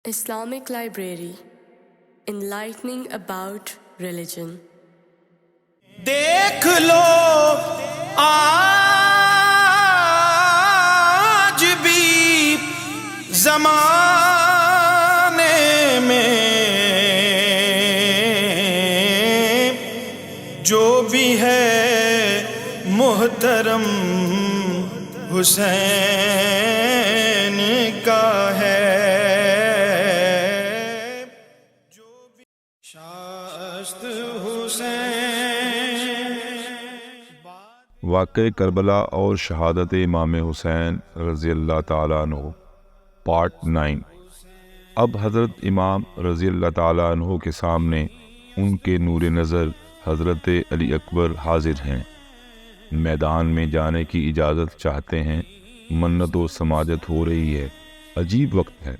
Islamic Library, enlightening about religion. دیکھ لو آج بھی زمانے میں جو بھی ہے محترم حسین کا ہے، شاست حسین۔ واقع کربلا اور شہادت امام حسین رضی اللہ تعالیٰ عنہ پارٹ 9۔ اب حضرت امام رضی اللہ تعالیٰ عنہ کے سامنے ان کے نور نظر حضرت علی اکبر حاضر ہیں، میدان میں جانے کی اجازت چاہتے ہیں۔ منت و سماجت ہو رہی ہے، عجیب وقت ہے۔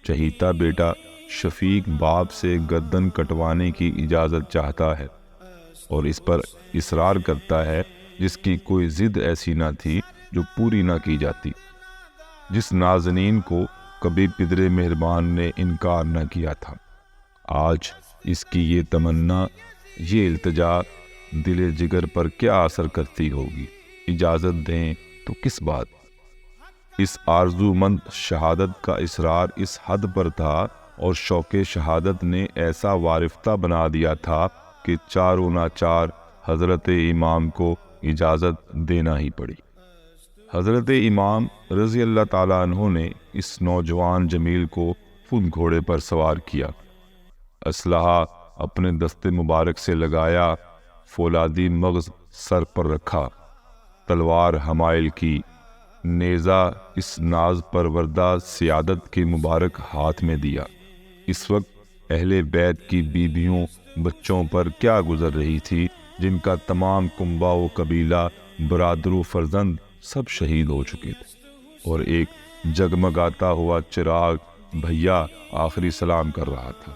چہیتا بیٹا شفیق باپ سے گردن کٹوانے کی اجازت چاہتا ہے اور اس پر اصرار کرتا ہے جس کی کوئی ضد ایسی نہ تھی جو پوری نہ کی جاتی، جس نازنین کو کبھی پدر مہربان نے انکار نہ کیا تھا۔ آج اس کی یہ تمنا، یہ التجا دل جگر پر کیا اثر کرتی ہوگی؟ اجازت دیں تو کس بات؟ اس آرزو مند شہادت کا اصرار اس حد پر تھا اور شوق شہادت نے ایسا وارفتہ بنا دیا تھا کہ چاروں ناچار حضرت امام کو اجازت دینا ہی پڑی۔ حضرت امام رضی اللہ تعالیٰ عنہ نے اس نوجوان جمیل کو خود گھوڑے پر سوار کیا، اسلحہ اپنے دست مبارک سے لگایا، فولادی مغز سر پر رکھا، تلوار حمائل کی، نیزہ اس ناز پروردہ سیادت کے مبارک ہاتھ میں دیا۔ اس وقت اہل بیت کی بیویوں بچوں پر کیا گزر رہی تھی جن کا تمام کنبہ و قبیلہ، برادر و فرزند سب شہید ہو چکے تھے، اور ایک جگمگاتا ہوا چراغ بھیا آخری سلام کر رہا تھا۔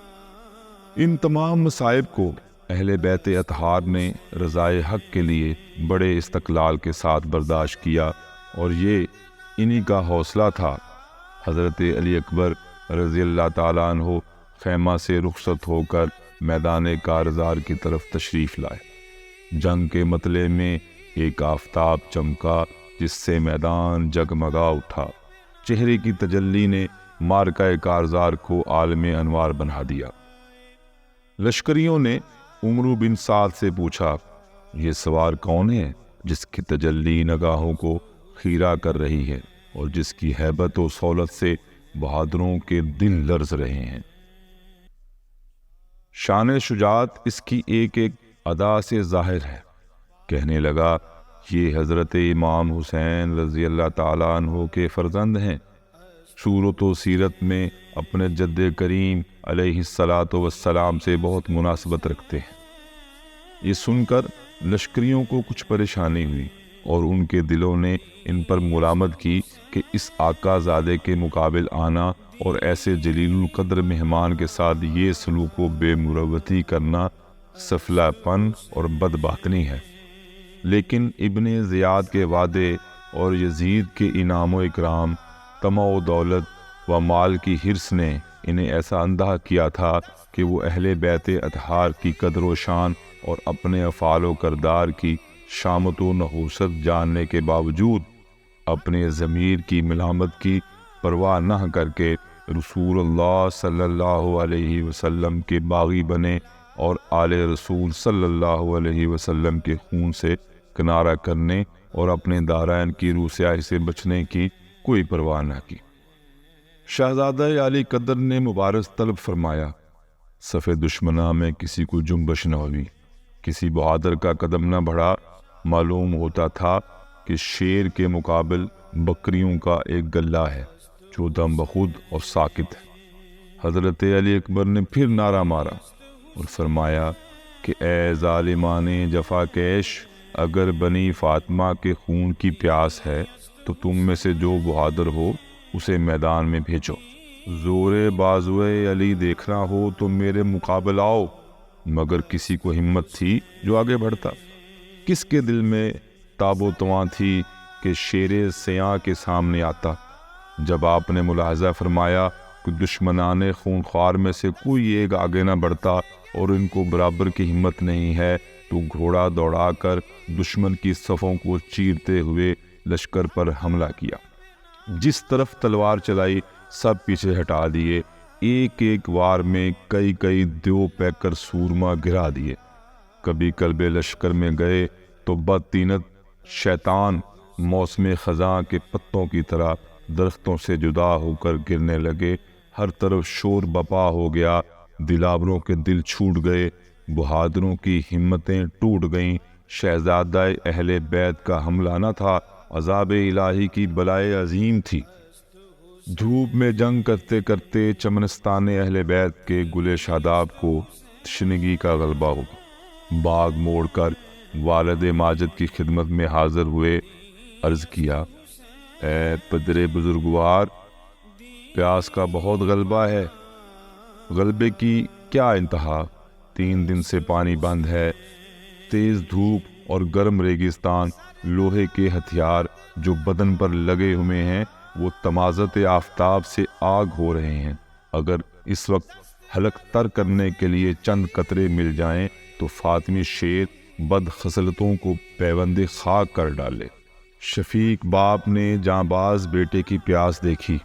ان تمام مصائب کو اہل بیت اطہار نے رضائے حق کے لیے بڑے استقلال کے ساتھ برداشت کیا، اور یہ انہی کا حوصلہ تھا۔ حضرت علی اکبر رضی اللہ تعالیٰ عنہ خیمہ سے رخصت ہو کر میدان کارزار کی طرف تشریف لائے۔ جنگ کے مطلع میں ایک آفتاب چمکا جس سے میدان جگمگا اٹھا۔ چہرے کی تجلی نے مارکہ کارزار کو عالم انوار بنا دیا۔ لشکریوں نے عمرو بن سعد سے پوچھا، یہ سوار کون ہے جس کی تجلی نگاہوں کو خیرہ کر رہی ہے اور جس کی ہیبت و سولت سے بہادروں کے دل لرز رہے ہیں؟ شان شجاعت اس کی ایک ایک ادا سے ظاہر ہے۔ کہنے لگا، یہ حضرت امام حسین رضی اللہ تعالیٰ عنہ کے فرزند ہیں، صورت و سیرت میں اپنے جد کریم علیہ الصلاۃ والسلام سے بہت مناسبت رکھتے ہیں۔ یہ سن کر لشکریوں کو کچھ پریشانی ہوئی اور ان کے دلوں نے ان پر ملامت کی کہ اس آقا زادے کے مقابل آنا اور ایسے جلیل القدر مہمان کے ساتھ یہ سلوک و بے مروتی کرنا سفلہ پن اور بدبختنی ہے۔ لیکن ابن زیاد کے وعدے اور یزید کے انعام و اکرام، طمع و دولت و مال کی حرص نے انہیں ایسا اندھا کیا تھا کہ وہ اہل بیت اطہار کی قدر و شان اور اپنے افعال و کردار کی شامت و نحوست جاننے کے باوجود اپنے ضمیر کی ملامت کی پرواہ نہ کر کے رسول اللہ صلی اللہ علیہ وسلم کے باغی بنے اور آل رسول صلی اللہ علیہ وسلم کے خون سے کنارہ کرنے اور اپنے دارین کی روسیائی سے بچنے کی کوئی پرواہ نہ کی۔ شہزادہ علی قدر نے مبارز طلب فرمایا، صف دشمناں میں کسی کو جنبش نہ ہوئی، کسی بہادر کا قدم نہ بڑھا۔ معلوم ہوتا تھا کہ شیر کے مقابل بکریوں کا ایک گلہ ہے جو دم بخود اور ساکت ہے۔ حضرت علی اکبر نے پھر نعرہ مارا اور فرمایا کہ اے ظالمان جفا کیش، اگر بنی فاطمہ کے خون کی پیاس ہے تو تم میں سے جو بہادر ہو اسے میدان میں بھیجو۔ زور بازوئے علی دیکھنا ہو تو میرے مقابل آؤ۔ مگر کسی کو ہمت تھی جو آگے بڑھتا؟ کس کے دل میں تاب و تواں تھی کہ شیر سیاں کے سامنے آتا؟ جب آپ نے ملاحظہ فرمایا کہ دشمنان خونخوار میں سے کوئی ایک آگے نہ بڑھتا اور ان کو برابر کی ہمت نہیں ہے تو گھوڑا دوڑا کر دشمن کی صفوں کو چیرتے ہوئے لشکر پر حملہ کیا۔ جس طرف تلوار چلائی سب پیچھے ہٹا دیے، ایک ایک وار میں کئی دیو پیکر سورما گرا دیے۔ کبھی قلب لشکر میں گئے تو بدطینت شیطان موسم خزاں کے پتوں کی طرح درختوں سے جدا ہو کر گرنے لگے، ہر طرف شور بپا ہو گیا، دلاوروں کے دل چھوٹ گئے، بہادروں کی ہمتیں ٹوٹ گئیں۔ شہزادہ اہل بیت کا حملہ نہ تھا، عذاب الہی کی بلائے عظیم تھی۔ دھوپ میں جنگ کرتے کرتے چمنستان اہل بیت کے گل شاداب کو تشنگی کا غلبہ ہوگا۔ باغ موڑ کر والد ماجد کی خدمت میں حاضر ہوئے، عرض کیا، اے پدر بزرگوار، پیاس کا بہت غلبہ ہے۔ غلبے کی کیا انتہا، 3 دن سے پانی بند ہے، تیز دھوپ اور گرم ریگستان، لوہے کے ہتھیار جو بدن پر لگے ہوئے ہیں وہ تمازت آفتاب سے آگ ہو رہے ہیں۔ اگر اس وقت حلق تر کرنے کے لیے چند قطرے مل جائیں تو فاطمی شیر بد خصلتوں کو پیوند خاک کر ڈالے۔ شفیق باپ نے جانباز بیٹے کی پیاس دیکھی،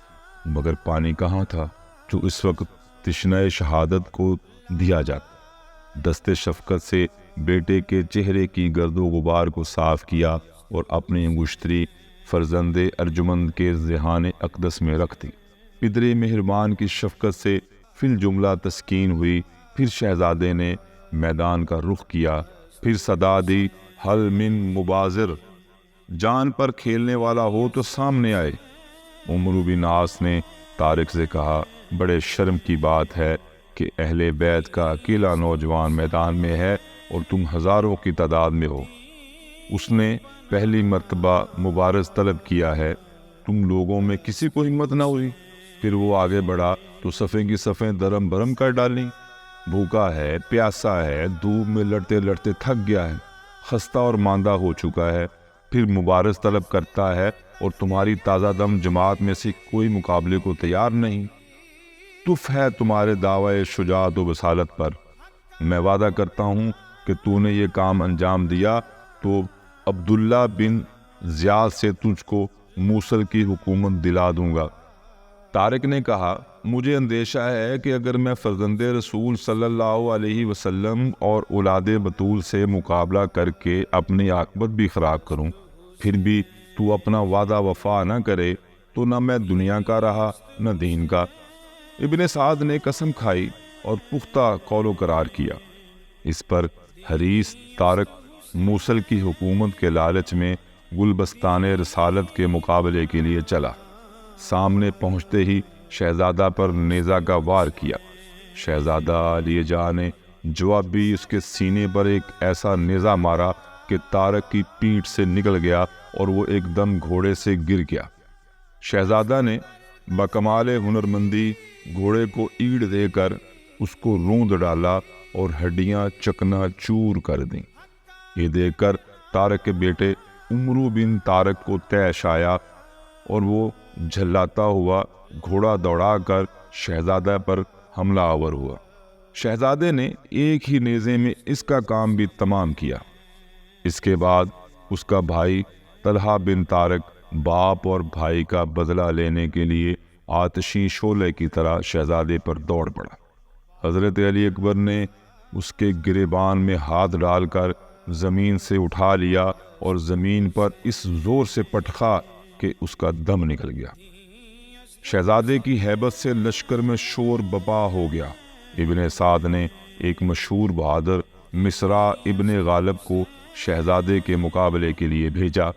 مگر پانی کہاں تھا جو اس وقت تشنہ شہادت کو دیا جاتا۔ دست شفقت سے بیٹے کے چہرے کی گرد و غبار کو صاف کیا اور اپنی انگشتری فرزند ارجمند کے ذہان اقدس میں رکھ دی۔ پدر مہربان کی شفقت سے فی الجملہ تسکین ہوئی۔ پھر شہزادے نے میدان کا رخ کیا، پھر صدا دی، حل من مبازر، جان پر کھیلنے والا ہو تو سامنے آئے۔ عمرو بن عاص نے طارق سے کہا، بڑے شرم کی بات ہے کہ اہل بیت کا اکیلا نوجوان میدان میں ہے اور تم ہزاروں کی تعداد میں ہو۔ اس نے پہلی مرتبہ مبارز طلب کیا ہے، تم لوگوں میں کسی کو ہمت نہ ہوئی۔ پھر وہ آگے بڑھا تو صفیں کی صفیں درم برم کر ڈالیں۔ بھوکا ہے، پیاسا ہے، دھوپ میں لڑتے لڑتے تھک گیا ہے، خستہ اور ماندہ ہو چکا ہے، پھر مبارز طلب کرتا ہے اور تمہاری تازہ دم جماعت میں سے کوئی مقابلے کو تیار نہیں۔ تف ہے تمہارے دعوی شجاعت و بصالت پر۔ میں وعدہ کرتا ہوں کہ تو نے یہ کام انجام دیا تو عبداللہ بن زیاد سے تجھ کو موصل کی حکومت دلا دوں گا۔ طارق نے کہا، مجھے اندیشہ ہے کہ اگر میں فرزند رسول صلی اللہ علیہ وسلم اور اولاد بطول سے مقابلہ کر کے اپنی عاقبت بھی خراب کروں، پھر بھی تو اپنا وعدہ وفا نہ کرے تو نہ میں دنیا کا رہا نہ دین کا۔ ابن سعد نے قسم کھائی اور پختہ قول و قرار کیا۔ اس پر حریص طارق موصل کی حکومت کے لالچ میں گلبستان رسالت کے مقابلے کے لیے چلا۔ سامنے پہنچتے ہی شہزادہ پر نیزہ کا وار کیا۔ شہزادہ علی جاں نے جوابی اس کے سینے پر ایک ایسا نیزہ مارا کہ طارق کی پیٹھ سے نکل گیا اور وہ ایک دم گھوڑے سے گر گیا۔ شہزادہ نے بکمال ہنرمندی گھوڑے کو ایڑ دے کر اس کو روند ڈالا اور ہڈیاں چکنا چور کر دیں۔ یہ دیکھ کر طارق کے بیٹے عمرو بن طارق کو طیش آیا اور وہ جھلاتا ہوا گھوڑا دوڑا کر شہزادہ پر حملہ آور ہوا۔ شہزادے نے ایک ہی نیزے میں اس کا کام بھی تمام کیا۔ اس کے بعد اس کا بھائی طلحہ بن طارق باپ اور بھائی کا بدلہ لینے کے لیے آتشی شعلے کی طرح شہزادے پر دوڑ پڑا۔ حضرت علی اکبر نے اس کے گریبان میں ہاتھ ڈال کر زمین سے اٹھا لیا اور زمین پر اس زور سے پٹخا کہ اس کا دم نکل گیا۔ شہزادے کی ہیبت سے لشکر میں شور بپا ہو گیا۔ ابن سعد نے ایک مشہور بہادر مصرع ابن غالب کو شہزادے کے مقابلے کے لیے بھیجا۔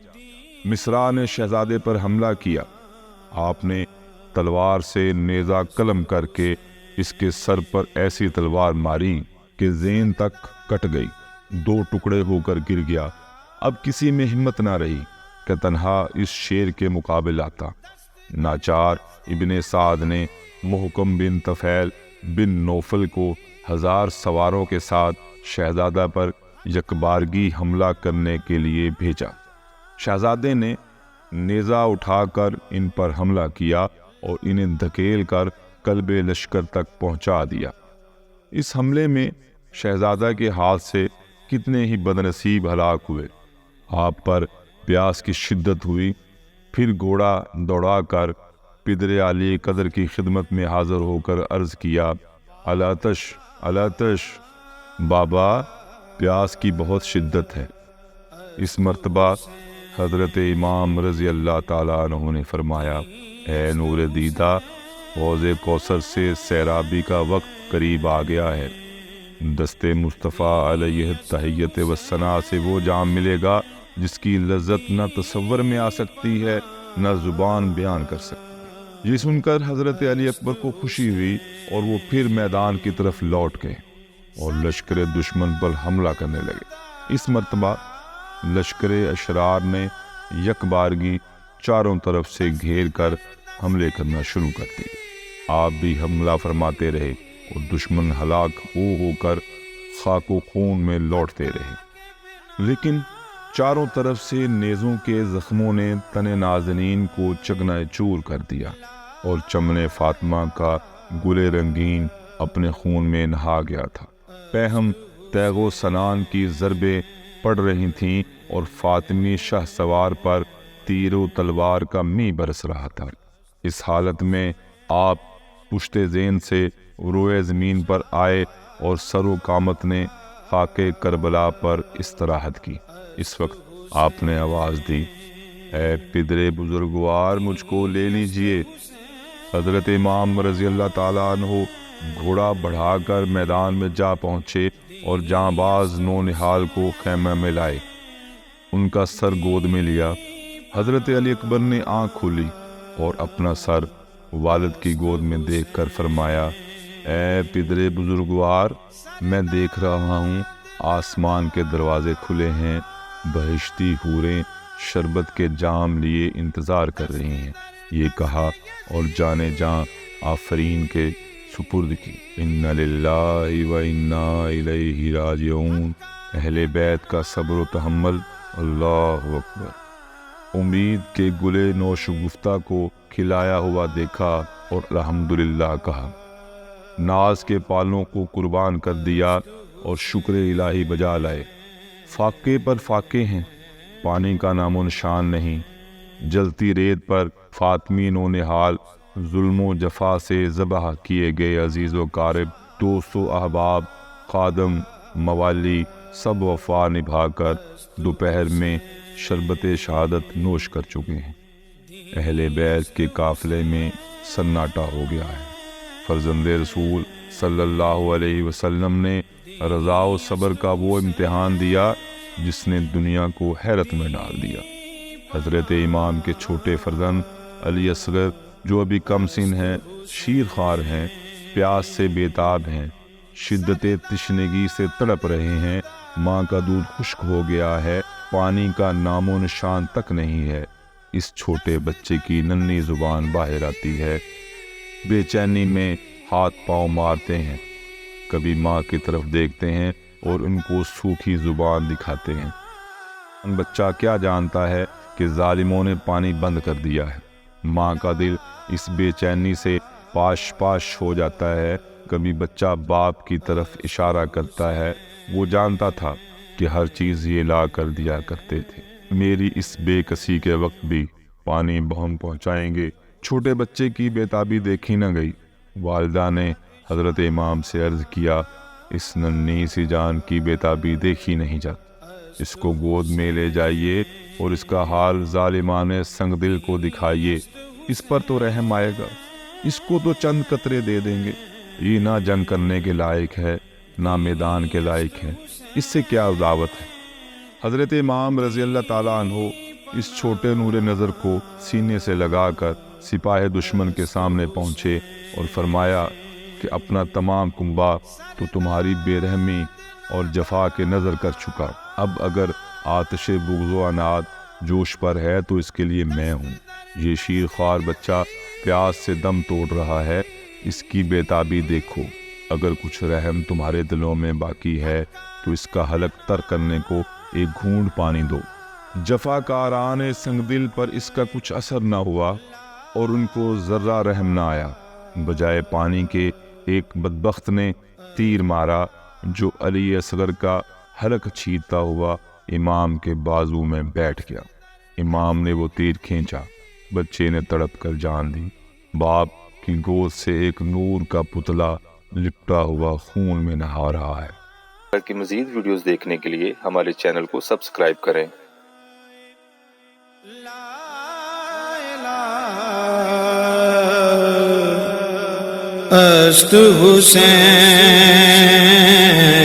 مصرع نے شہزادے پر حملہ کیا۔ آپ نے تلوار سے نیزہ قلم کر کے اس کے سر پر ایسی تلوار ماری کہ زین تک کٹ گئی، 2 ٹکڑے ہو کر گر گیا۔ اب کسی میں ہمت نہ رہی کہ تنہا اس شیر کے مقابل آتا۔ ناچار ابن سعد نے محکم بن طفیل بن نوفل کو 1000 سواروں کے ساتھ شہزادہ پر یکبارگی حملہ کرنے کے لیے بھیجا۔ شہزادے نے نیزہ اٹھا کر ان پر حملہ کیا اور انہیں دھکیل کر قلب لشکر تک پہنچا دیا۔ اس حملے میں شہزادہ کے ہاتھ سے کتنے ہی بدنصیب ہلاک ہوئے۔ آپ پر پیاس کی شدت ہوئی، پھر گھوڑا دوڑا کر پدر علی قدر کی خدمت میں حاضر ہو کر عرض کیا، الاتش الاتش، بابا پیاس کی بہت شدت ہے۔ اس مرتبہ حضرت امام رضی اللہ تعالیٰ عنہ نے فرمایا، اے نور دیدہ، حوض کوثر سے سیرابی کا وقت قریب آ گیا ہے۔ دست مصطفیٰ علیہ تحیت و ثنا سے وہ جام ملے گا جس کی لذت نہ تصور میں آ سکتی ہے نہ زبان بیان کر سکتی۔ یہ سن کر حضرت علی اکبر کو خوشی ہوئی اور وہ پھر میدان کی طرف لوٹ گئے اور لشکر دشمن پر حملہ کرنے لگے۔ اس مرتبہ لشکر اشرار نے یک بارگی چاروں طرف سے گھیر کر حملے کرنا شروع کر دیے۔ آپ بھی حملہ فرماتے رہے اور دشمن ہلاک ہو کر خاک و خون میں لوٹتے رہے، لیکن چاروں طرف سے نیزوں کے زخموں نے تن نازنین کو چکنا چور کر دیا اور چمن فاطمہ کا گل رنگین اپنے خون میں نہا گیا تھا۔ پہم تیغ و سنان کی ضربیں پڑ رہی تھیں اور فاطمی شاہ سوار پر تیر و تلوار کا می برس رہا تھا۔ اس حالت میں آپ پشت زین سے روئے زمین پر آئے اور سر و قامت نے خاک کربلا پر استراحت کی۔ اس وقت آپ نے آواز دی، اے پدر بزرگوار، مجھ کو لے لیجئے۔ حضرت امام رضی اللہ تعالیٰ عنہ گھوڑا بڑھا کر میدان میں جا پہنچے اور جاں باز نونہال کو خیمہ میں لائے، ان کا سر گود میں لیا۔ حضرت علی اکبر نے آنکھ کھولی اور اپنا سر والد کی گود میں دیکھ کر فرمایا، اے پدر بزرگوار، میں دیکھ رہا ہوں آسمان کے دروازے کھلے ہیں، بہشتی حوریں شربت کے جام لیے انتظار کر رہی ہیں۔ یہ کہا اور جانے جاں آفرین کے سپرد کی۔ ان للہ و انا الیہ راجعون، اہل بیت کا صبر و تحمل، اللہ اکبر۔ امید کے گلے نوش گفتہ کو کھلایا ہوا دیکھا اور الحمدللہ کہا، ناز کے پالوں کو قربان کر دیا اور شکر الہی بجا لائے۔ فاقے پر فاقے ہیں، پانی کا نام و نشان نہیں۔ جلتی ریت پر فاطمی نونہال ظلم و جفا سے ذبح کیے گئے عزیز و قارب، دوست و احباب، خادم، موالی سب وفا نبھا کر دوپہر میں شربت شہادت نوش کر چکے ہیں۔ اہل بیت کے قافلے میں سناٹا ہو گیا ہے۔ فرزند رسول صلی اللہ علیہ وسلم نے رضا و صبر کا وہ امتحان دیا جس نے دنیا کو حیرت میں ڈال دیا۔ حضرت امام کے چھوٹے فرزند علی اصغر، جو ابھی کم سن ہیں، شیر خوار ہیں، پیاس سے بیتاب ہیں، شدت تشنگی سے تڑپ رہے ہیں، ماں کا دودھ خشک ہو گیا ہے، پانی کا نام و نشان تک نہیں ہے۔ اس چھوٹے بچے کی ننھی زبان باہر آتی ہے، بے چینی میں ہاتھ پاؤں مارتے ہیں، کبھی ماں کی طرف دیکھتے ہیں اور ان کو سوکھی زبان دکھاتے ہیں۔ بچہ کیا جانتا ہے کہ ظالموں نے پانی بند کر دیا ہے۔ ماں کا دل اس بے چینی سے پاش پاش ہو جاتا ہے۔ کبھی بچہ باپ کی طرف اشارہ کرتا ہے، وہ جانتا تھا کہ ہر چیز یہ لا کر دیا کرتے تھے، میری اس بے کسی کے وقت بھی پانی بہم پہنچائیں گے۔ چھوٹے بچے کی بیتابی دیکھی نہ گئی۔ والدہ نے حضرت امام سے عرض کیا، اس ننھی سی جان کی بیتابی دیکھی نہیں جاتی، اس کو گود میں لے جائیے اور اس کا حال ظالمانے سنگ دل کو دکھائیے، اس پر تو رحم آئے گا، اس کو تو چند قطرے دے دیں گے، یہ نہ جنگ کرنے کے لائق ہے نہ میدان کے لائق ہے، اس سے کیا دعوت ہے۔ حضرت امام رضی اللہ تعالیٰ عنہ اس چھوٹے نور نظر کو سینے سے لگا کر سپاہ دشمن کے سامنے پہنچے اور فرمایا کہ اپنا تمام کنبہ تو تمہاری بے رحمی اور جفا کے نظر کر چکا، اب اگر آتش بغض و عناد جوش پر ہے تو اس کے لیے میں ہوں۔ یہ شیر خوار بچہ پیاس سے دم توڑ رہا ہے، اس کی بیتابی دیکھو، اگر کچھ رحم تمہارے دلوں میں باقی ہے تو اس کا حلق تر کرنے کو ایک گھونٹ پانی دو۔ جفا کاران سنگ دل پر اس کا کچھ اثر نہ ہوا اور ان کو ذرہ رحم نہ آیا۔ بجائے پانی کے ایک بدبخت نے تیر مارا جو علی اصغر کا حلق چھیدتا ہوا امام کے بازو میں بیٹھ گیا۔ امام نے وہ تیر کھینچا، بچے نے تڑپ کر جان دی۔ باپ کی گود سے ایک نور کا پتلا لپٹا ہوا خون میں نہا رہا ہے۔ اس طرح کی مزید ویڈیوز دیکھنے کے لیے ہمارے چینل کو سبسکرائب کریں۔ است حسین